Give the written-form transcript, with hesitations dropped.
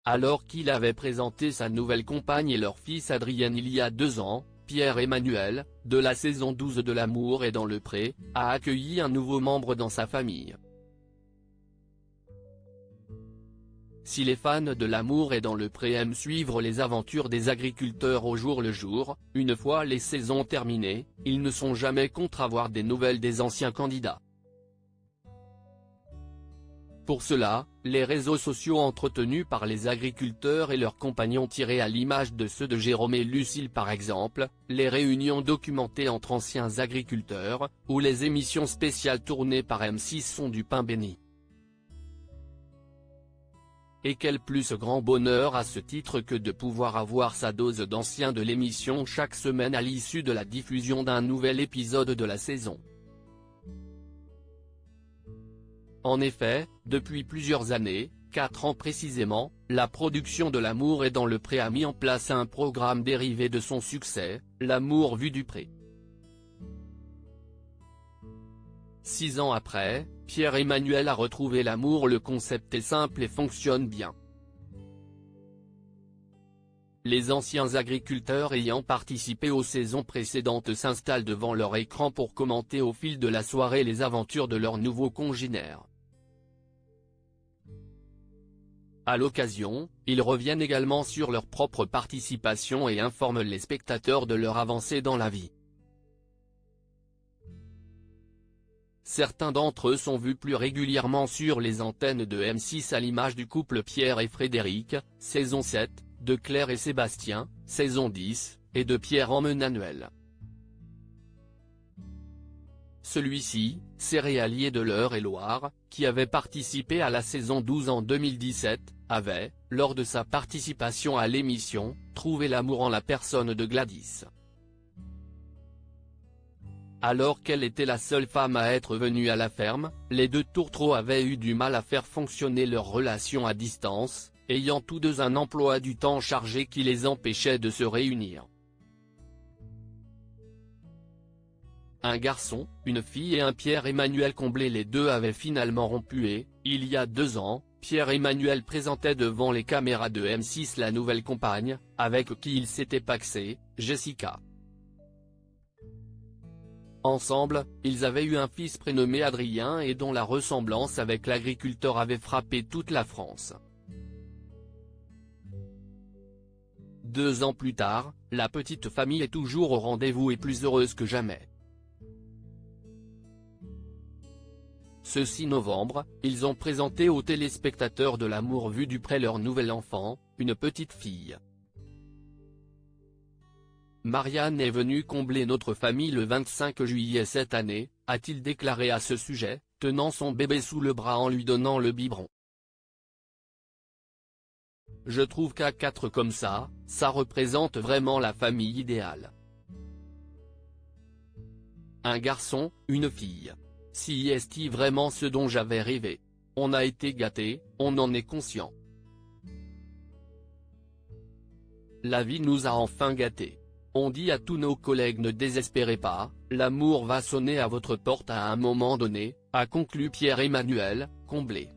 Alors qu'il avait présenté sa nouvelle compagne et leur fils Adrien il y a 2 ans, Pierre-Emmanuel, de la saison 12 de L'amour est dans le pré, a accueilli un nouveau membre dans sa famille. Si les fans de L'amour est dans le pré aiment suivre les aventures des agriculteurs au jour le jour, une fois les saisons terminées, ils ne sont jamais contre avoir des nouvelles des anciens candidats. Pour cela, les réseaux sociaux entretenus par les agriculteurs et leurs compagnons tirés à l'image de ceux de Jérôme et Lucille par exemple, les réunions documentées entre anciens agriculteurs, ou les émissions spéciales tournées par M6 sont du pain béni. Et quel plus grand bonheur à ce titre que de pouvoir avoir sa dose d'anciens de l'émission chaque semaine à l'issue de la diffusion d'un nouvel épisode de la saison. En effet, depuis plusieurs années, 4 ans précisément, la production de L'amour est dans le pré a mis en place un programme dérivé de son succès, L'amour vu du pré. 6 ans après, Pierre-Emmanuel a retrouvé l'amour. Le concept est simple et fonctionne bien. Les anciens agriculteurs ayant participé aux saisons précédentes s'installent devant leur écran pour commenter au fil de la soirée les aventures de leurs nouveaux congénères. À l'occasion, ils reviennent également sur leur propre participation et informent les spectateurs de leur avancée dans la vie. Certains d'entre eux sont vus plus régulièrement sur les antennes de M6 à l'image du couple Pierre et Frédéric, saison 7, de Claire et Sébastien, saison 10, et de Pierre-Emmanuel. Celui-ci, céréalier de l'Eure-et-Loir, qui avait participé à la saison 12 en 2017, avait, lors de sa participation à l'émission, trouvé l'amour en la personne de Gladys. Alors qu'elle était la seule femme à être venue à la ferme, les deux tourtereaux avaient eu du mal à faire fonctionner leur relation à distance, ayant tous deux un emploi du temps chargé qui les empêchait de se réunir. Un garçon, une fille et un Pierre-Emmanuel comblé, les deux avaient finalement rompu et, il y a 2 ans, Pierre-Emmanuel présentait devant les caméras de M6 la nouvelle compagne, avec qui il s'était pacsé, Jessica. Ensemble, ils avaient eu un fils prénommé Adrien et dont la ressemblance avec l'agriculteur avait frappé toute la France. 2 ans plus tard, la petite famille est toujours au rendez-vous et plus heureuse que jamais. Ce 6 novembre, ils ont présenté aux téléspectateurs de L'amour vu du pré leur nouvel enfant, une petite fille. Marianne est venue combler notre famille le 25 juillet cette année, a-t-il déclaré à ce sujet, tenant son bébé sous le bras en lui donnant le biberon. Je trouve qu'à 4 comme ça représente vraiment la famille idéale. Un garçon, une fille. Si est-il vraiment ce dont j'avais rêvé. On a été gâtés, on en est conscient. La vie nous a enfin gâtés. On dit à tous nos collègues ne désespérez pas, l'amour va sonner à votre porte à un moment donné, a conclu Pierre-Emmanuel, comblé.